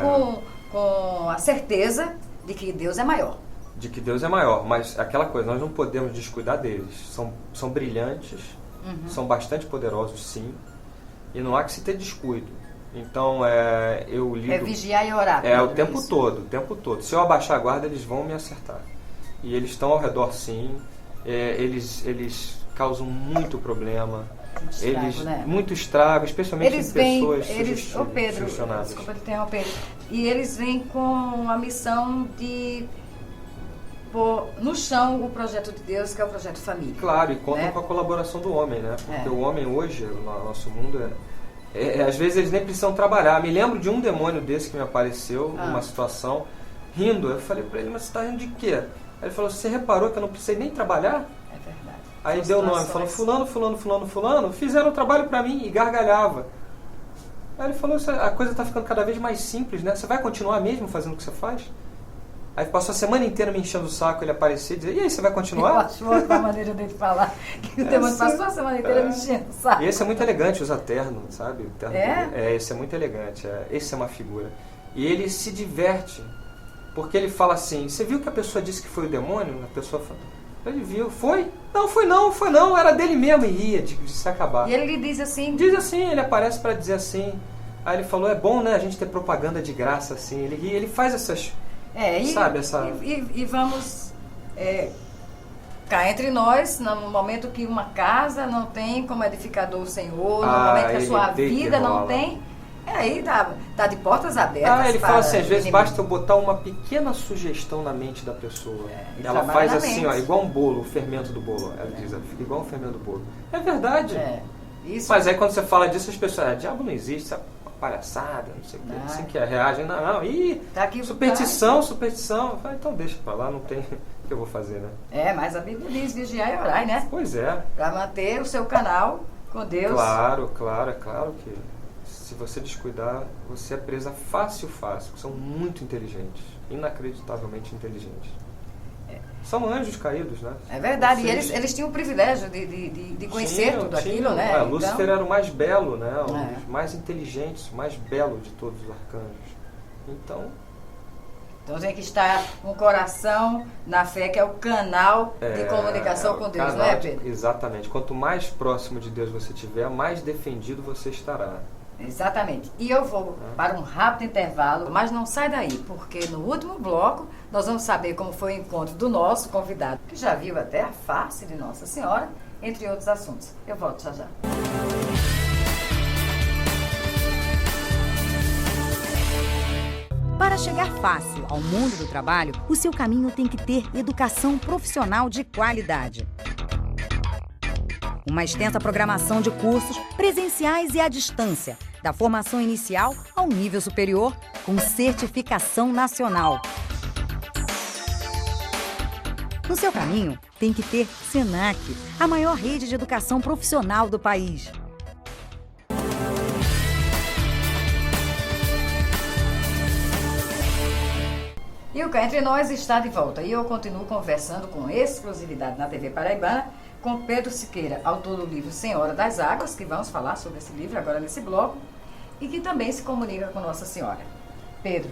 Com a certeza de que Deus é maior. De que Deus é maior, mas aquela coisa, nós não podemos descuidar deles. São brilhantes, são bastante poderosos, sim, e não há que se ter descuido. Então, eu lido... É vigiar e orar. O tempo todo. Se eu abaixar a guarda, eles vão me acertar. E eles estão ao redor, sim. Eles causam muito problema. Muito estrago, especialmente eles em pessoas Pedro, sugestionadas. desculpa te interromper. E eles vêm com a missão de pôr no chão o projeto de Deus, que é o projeto família. Claro, e contam né? com a colaboração do homem, né? Porque o homem hoje, no nosso mundo, às vezes eles nem precisam trabalhar. Me lembro de um demônio desse que me apareceu numa situação, rindo. Eu falei pra ele: mas você tá rindo de quê? Aí ele falou: você reparou que eu não precisei nem trabalhar? É verdade. Aí deu o nome, falou: fulano, fizeram o trabalho pra mim, e gargalhava. Aí ele falou: a coisa tá ficando cada vez mais simples, né? Você vai continuar mesmo fazendo o que você faz? Aí passou a semana inteira me enchendo o saco, ele aparecer e dizer: e aí, você vai continuar? Eu acho ótima a maneira dele falar, que o demônio passou a semana inteira me enchendo o saco. E esse é muito elegante, usa terno, sabe? O terno esse é muito elegante, esse é uma figura. E ele se diverte, porque ele fala assim: você viu que a pessoa disse que foi o demônio? A pessoa fala: ele viu, foi? Não, foi não, era dele mesmo, e ria de se acabar. E ele lhe diz assim? Diz assim, ele aparece para dizer assim. Aí ele falou: é bom, né, a gente ter propaganda de graça assim. Ele ri, ele faz essas... sabe, e vamos cá entre nós, no momento que uma casa não tem como edificador o Senhor, no momento que a sua vida não tem, aí tá de portas abertas. Ele fala assim: às vezes basta eu botar uma pequena sugestão na mente da pessoa. Ela faz assim, igual um bolo, o fermento do bolo. Ela diz: fica igual um fermento do bolo. É verdade. Isso. Mas aí quando você fala disso, as pessoas: diabo não existe, sabe? Palhaçada, não sei o que, assim que reagem, não, tá aqui, superstição. Eu falo: então deixa pra lá, não tem o que eu vou fazer, né? Mas a Bíblia diz vigiar e orar, né? Pois é. Pra manter o seu canal com Deus. Claro, é claro que se você descuidar, você é presa fácil, porque são muito inteligentes, inacreditavelmente inteligentes. São anjos caídos, né? É verdade, e eles tinham o privilégio de conhecer tudo aquilo, né? Lúcifer era o mais belo, né? O mais inteligente, o mais belo de todos os arcanjos. Então tem que estar um coração na fé, que é o canal de comunicação com Deus, não é, Pedro? Exatamente. Quanto mais próximo de Deus você estiver, mais defendido você estará. Exatamente. E eu vou para um rápido intervalo, mas não sai daí, porque no último bloco nós vamos saber como foi o encontro do nosso convidado, que já viu até a face de Nossa Senhora, entre outros assuntos. Eu volto já. Para chegar fácil ao mundo do trabalho, o seu caminho tem que ter educação profissional de qualidade. Uma extensa programação de cursos presenciais e à distância, da formação inicial ao nível superior, com certificação nacional. No seu caminho, tem que ter SENAC, a maior rede de educação profissional do país. E o Cá Entre Nós está de volta e eu continuo conversando com exclusividade na TV Paraibana com Pedro Siqueira, autor do livro Senhora das Águas, que vamos falar sobre esse livro agora nesse bloco, e que também se comunica com Nossa Senhora. Pedro,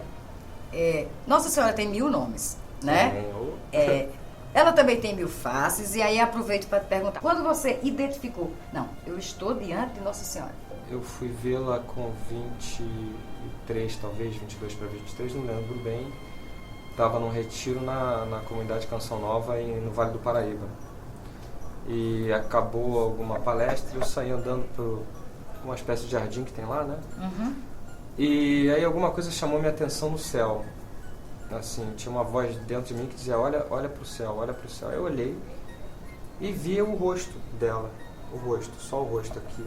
Nossa Senhora tem 1000 nomes, né? Ela também tem 1000 faces, e aí aproveito para te perguntar, quando você identificou, não, eu estou diante de Nossa Senhora? Eu fui vê-la com 23, talvez, 22 para 23, não lembro bem. Estava num retiro na comunidade Canção Nova, no Vale do Paraíba. E acabou alguma palestra e eu saí andando por uma espécie de jardim que tem lá, né? Uhum. E aí alguma coisa chamou minha atenção no céu. Assim, tinha uma voz dentro de mim que dizia, olha para o céu, olha para o céu. Eu olhei e vi o rosto dela, só o rosto aqui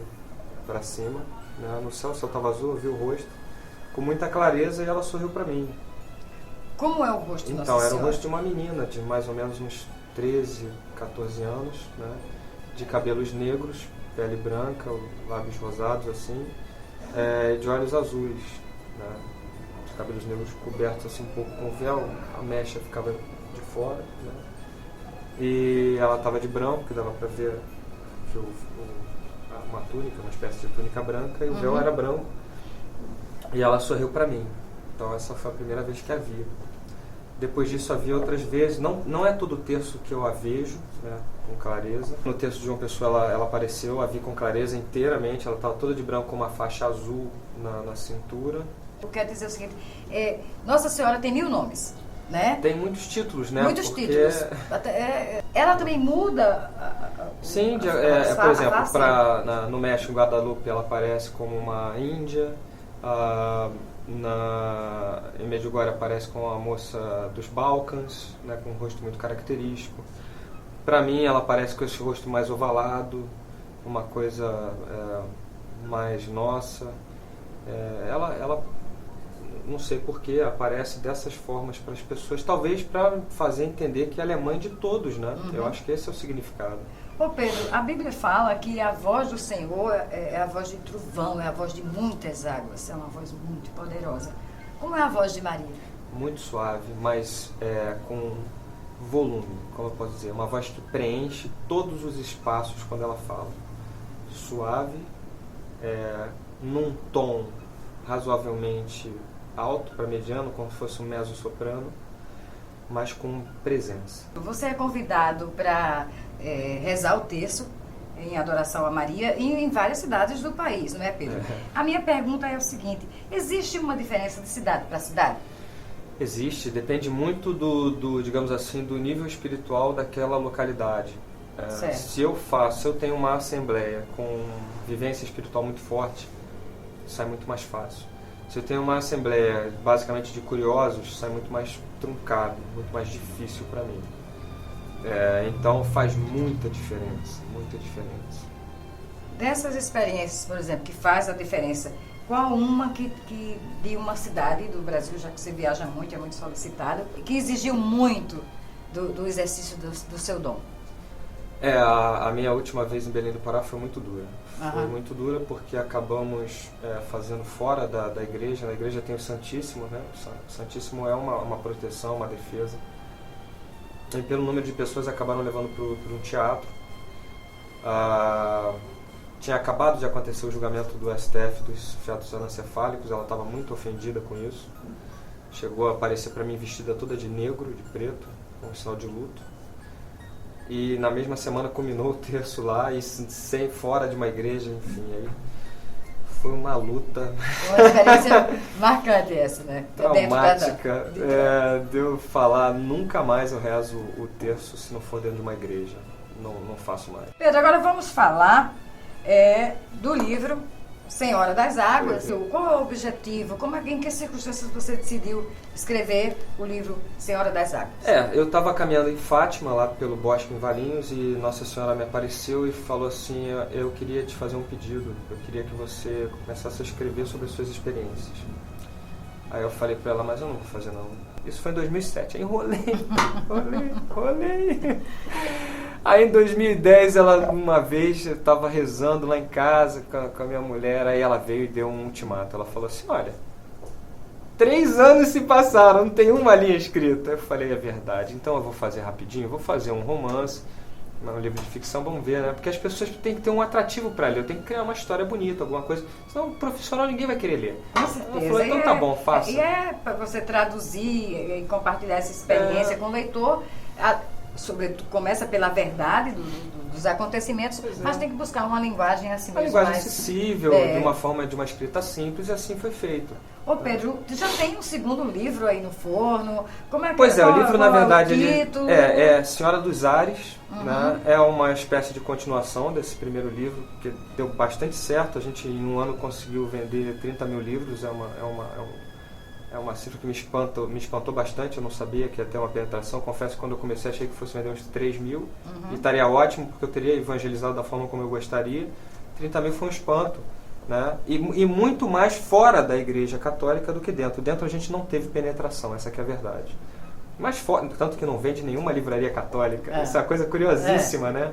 para cima, né? No céu, o céu estava azul, eu vi o rosto com muita clareza e ela sorriu para mim. Como é o rosto de Nossa Então, era Senhora? o rosto de uma menina de mais ou menos uns 13, 14 anos, né? De cabelos negros, pele branca, lábios rosados assim, de olhos azuis, né? Os cabelos negros cobertos assim um pouco com véu, a mecha ficava de fora, né? E ela estava de branco, que dava para ver que uma túnica, uma espécie de túnica branca, e o véu era branco, e ela sorriu para mim. Então essa foi a primeira vez que a vi. Depois disso, havia outras vezes, não é todo terço que eu a vejo, né, com clareza. No terço de João Pessoa ela apareceu, a vi com clareza inteiramente, ela estava toda de branco com uma faixa azul na cintura. Eu quero dizer o seguinte, Nossa Senhora tem 1000 nomes, né? Tem muitos títulos, né? Muitos títulos. Ela também muda Sim, por exemplo, no México, em Guadalupe, ela aparece como uma índia. Em Medjugorje aparece com a moça dos Balcãs, né, com um rosto muito característico. Para mim, ela aparece com esse rosto mais ovalado, uma coisa mais nossa. Ela, não sei porquê, aparece dessas formas para as pessoas, talvez para fazer entender que ela é mãe de todos, né? Eu acho que esse é o significado. Ô Pedro, a Bíblia fala que a voz do Senhor é a voz de trovão, é a voz de muitas águas, é uma voz muito poderosa. Como é a voz de Maria? Muito suave, mas com volume, como eu posso dizer, uma voz que preenche todos os espaços quando ela fala. Suave, num tom razoavelmente alto para mediano, como se fosse um mezzo-soprano, mas com presença. Você é convidado para rezar o terço em adoração a Maria em várias cidades do país, não é, Pedro? A minha pergunta é o seguinte, existe uma diferença de cidade para cidade? Existe, depende muito digamos assim, do nível espiritual daquela localidade. Se eu tenho uma assembleia com vivência espiritual muito forte, sai muito mais fácil. Se eu tenho uma assembleia basicamente de curiosos, sai muito mais truncado, muito mais difícil para mim. Então faz muita diferença, muita diferença. Dessas experiências, por exemplo, que faz a diferença, qual uma que de uma cidade do Brasil, já que você viaja muito, é muito solicitado, que exigiu muito do exercício do seu dom? A minha última vez em Belém do Pará foi muito dura. Foi Aham. muito dura porque acabamos fazendo fora da igreja. Na igreja tem o Santíssimo, né? O Santíssimo é uma proteção, uma defesa. E pelo número de pessoas acabaram levando para um teatro. Tinha acabado de acontecer o julgamento do STF dos fetos anencefálicos, ela estava muito ofendida com isso. Chegou a aparecer para mim vestida toda de negro, de preto, com um sinal de luto. E na mesma semana culminou o terço lá, e sem fora de uma igreja, enfim, aí foi uma luta. Uma experiência marcante essa, né? Traumática. De eu falar, nunca mais eu rezo o terço se não for dentro de uma igreja. Não faço mais. Pedro, agora vamos falar do livro Senhora das Águas. Qual é o objetivo? Em que circunstâncias você decidiu escrever o livro Senhora das Águas? Eu estava caminhando em Fátima, lá pelo bosque em Valinhos, e Nossa Senhora me apareceu e falou assim, eu queria te fazer um pedido, eu queria que você começasse a escrever sobre as suas experiências. Aí eu falei para ela, mas eu não vou fazer não. Isso foi em 2007, aí enrolei. Aí em 2010, uma vez, eu estava rezando lá em casa com a minha mulher, aí ela veio e deu um ultimato. Ela falou assim, olha, 3 anos se passaram, não tem uma linha escrita. Eu falei, é verdade, então eu vou fazer rapidinho, vou fazer um romance, um livro de ficção, vamos ver, né? Porque as pessoas têm que ter um atrativo para ler, eu tenho que criar uma história bonita, alguma coisa, senão profissional ninguém vai querer ler. Com certeza. Ela falou, então tá bom, faça. E é para você traduzir e compartilhar essa experiência com o leitor, sobretudo começa pela verdade dos acontecimentos, mas tem que buscar uma linguagem assim uma mesmo, linguagem mais acessível, de uma forma, de uma escrita simples, e assim foi feito. Ô Pedro, tu já tem um segundo livro aí no forno? Como é que Pois é, o livro na verdade título? é Senhora dos Ares, né? É uma espécie de continuação desse primeiro livro, que deu bastante certo, a gente em um ano conseguiu vender 30 mil livros, é uma cifra que me espantou bastante, eu não sabia que ia ter uma penetração, confesso que quando eu comecei achei que fosse vender uns 3 mil, e estaria ótimo, porque eu teria evangelizado da forma como eu gostaria. 30 mil foi um espanto, né? E muito mais fora da Igreja Católica do que dentro. Dentro a gente não teve penetração, essa que é a verdade. Mas fora, tanto que não vende nenhuma livraria católica, isso é uma coisa curiosíssima, né?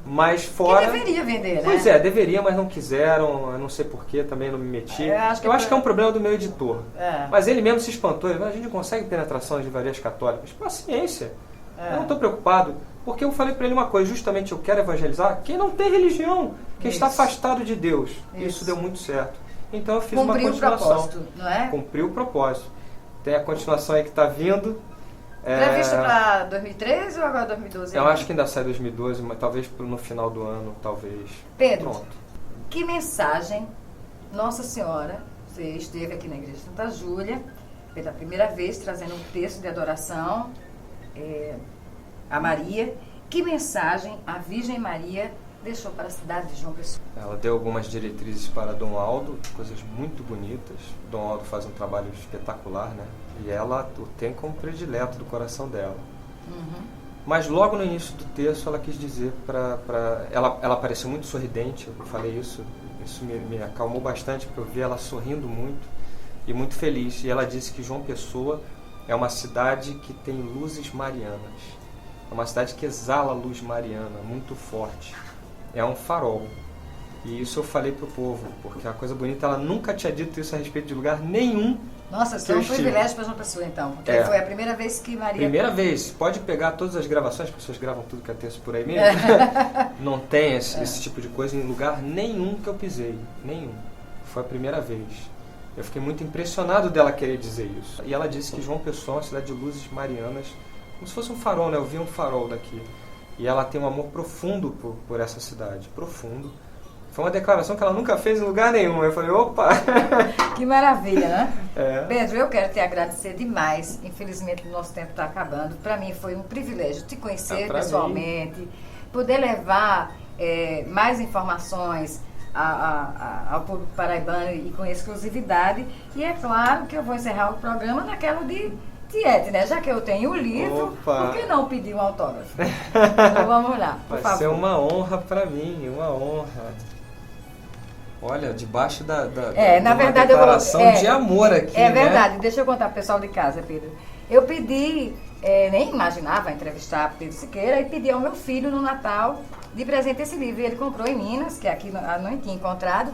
Mas fora... Que deveria vender, né? Pois é, deveria, mas não quiseram, eu não sei porquê, também não me meti. Eu acho que é um problema do meu editor. Mas ele mesmo se espantou, ele falou, a gente consegue penetração nas livrarias católicas? Paciência, eu não estou preocupado, porque eu falei para ele uma coisa, justamente eu quero evangelizar quem não tem religião, quem está afastado de Deus. Isso deu muito certo. Então eu fiz uma continuação. Cumpriu o propósito, não é? Cumpriu o propósito. Tem a continuação aí que está vindo. Previsto para 2013 ou agora 2012? Eu acho que ainda sai 2012, mas talvez no final do ano, talvez. Pedro, pronto. Que mensagem Nossa Senhora, você esteve aqui na Igreja de Santa Júlia, pela primeira vez trazendo um texto de adoração a Maria, que mensagem a Virgem Maria deixou para a cidade de João Pessoa? Ela deu algumas diretrizes para Dom Aldo, coisas muito bonitas. Dom Aldo faz um trabalho espetacular, né? E ela o tem como predileto do coração dela. Mas logo no início do texto ela quis dizer ela pareceu muito sorridente, eu falei isso me acalmou bastante, porque eu vi ela sorrindo muito e muito feliz. E ela disse que João Pessoa é uma cidade que tem luzes marianas. É uma cidade que exala luz mariana, muito forte. É um farol. E isso eu falei pro povo, porque a coisa bonita, ela nunca tinha dito isso a respeito de lugar nenhum. Nossa, isso é um privilégio para João Pessoa, então. Porque foi a primeira vez que Maria... Primeira vez. Pode pegar todas as gravações, as pessoas gravam tudo que é texto por aí mesmo. Não tem esse tipo de coisa em lugar nenhum que eu pisei. Nenhum. Foi a primeira vez. Eu fiquei muito impressionado dela querer dizer isso. E ela disse que João Pessoa é uma cidade de luzes marianas, como se fosse um farol, né? Eu vi um farol daqui. E ela tem um amor profundo por essa cidade. Profundo. Foi uma declaração que ela nunca fez em lugar nenhum. Eu falei, opa! Que maravilha, né? Pedro, eu quero te agradecer demais. Infelizmente, o nosso tempo está acabando. Para mim foi um privilégio te conhecer pessoalmente, poder levar mais informações ao público paraibano e com exclusividade. E é claro que eu vou encerrar o programa naquela de Tiete, né? Já que eu tenho o livro, por que não pedir um autógrafo? Então vamos lá, por favor. Vai ser uma honra para mim, uma honra. Olha, debaixo da na verdade, declaração de amor aqui, É verdade, deixa eu contar pro pessoal de casa, Pedro. Eu pedi, nem imaginava entrevistar Pedro Siqueira, e pedi ao meu filho no Natal de presente esse livro. E ele comprou em Minas, que aqui não tinha encontrado.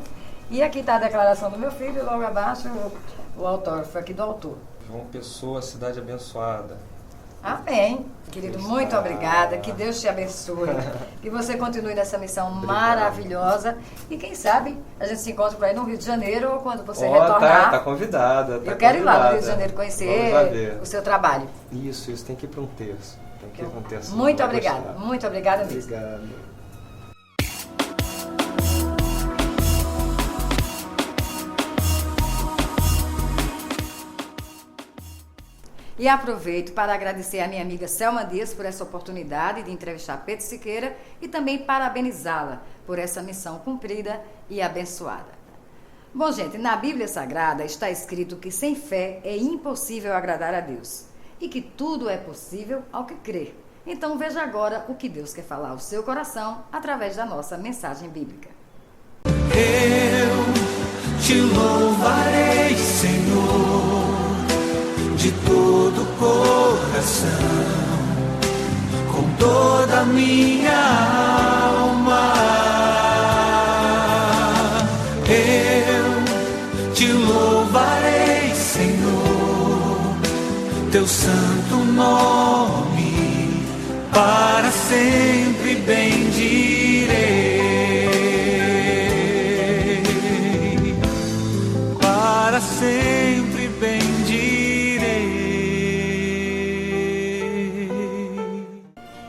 E aqui está a declaração do meu filho, e logo abaixo o autógrafo aqui do autor. João Pessoa, cidade abençoada. Amém. Querido, muito obrigada. Que Deus te abençoe. Que você continue nessa missão maravilhosa. E quem sabe a gente se encontra por aí no Rio de Janeiro ou quando você retornar. Tá convidada. Eu quero ir lá no Rio de Janeiro conhecer o seu trabalho. Isso, tem que ir para um terço. Tem que ir para um terço. Muito obrigada. Muito obrigada mesmo. Obrigado. E aproveito para agradecer a minha amiga Selma Dias por essa oportunidade de entrevistar Pedro Siqueira e também parabenizá-la por essa missão cumprida e abençoada. Bom, gente, na Bíblia Sagrada está escrito que sem fé é impossível agradar a Deus e que tudo é possível ao que crê. Então veja agora o que Deus quer falar ao seu coração através da nossa mensagem bíblica. Eu te louvarei, Senhor, de todo o coração, com toda a minha alma. Eu te louvarei, Senhor, teu santo nome, para sempre bendirei, para sempre bendirei.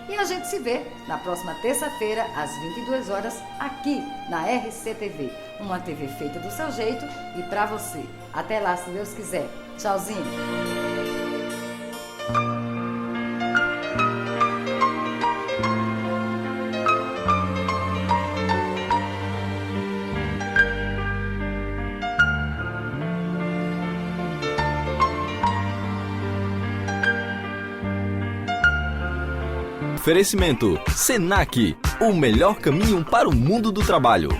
E a gente se vê na próxima terça-feira, às 22 horas, aqui na RCTV. Uma TV feita do seu jeito e pra você. Até lá, se Deus quiser. Tchauzinho. Oferecimento Senac, o melhor caminho para o mundo do trabalho.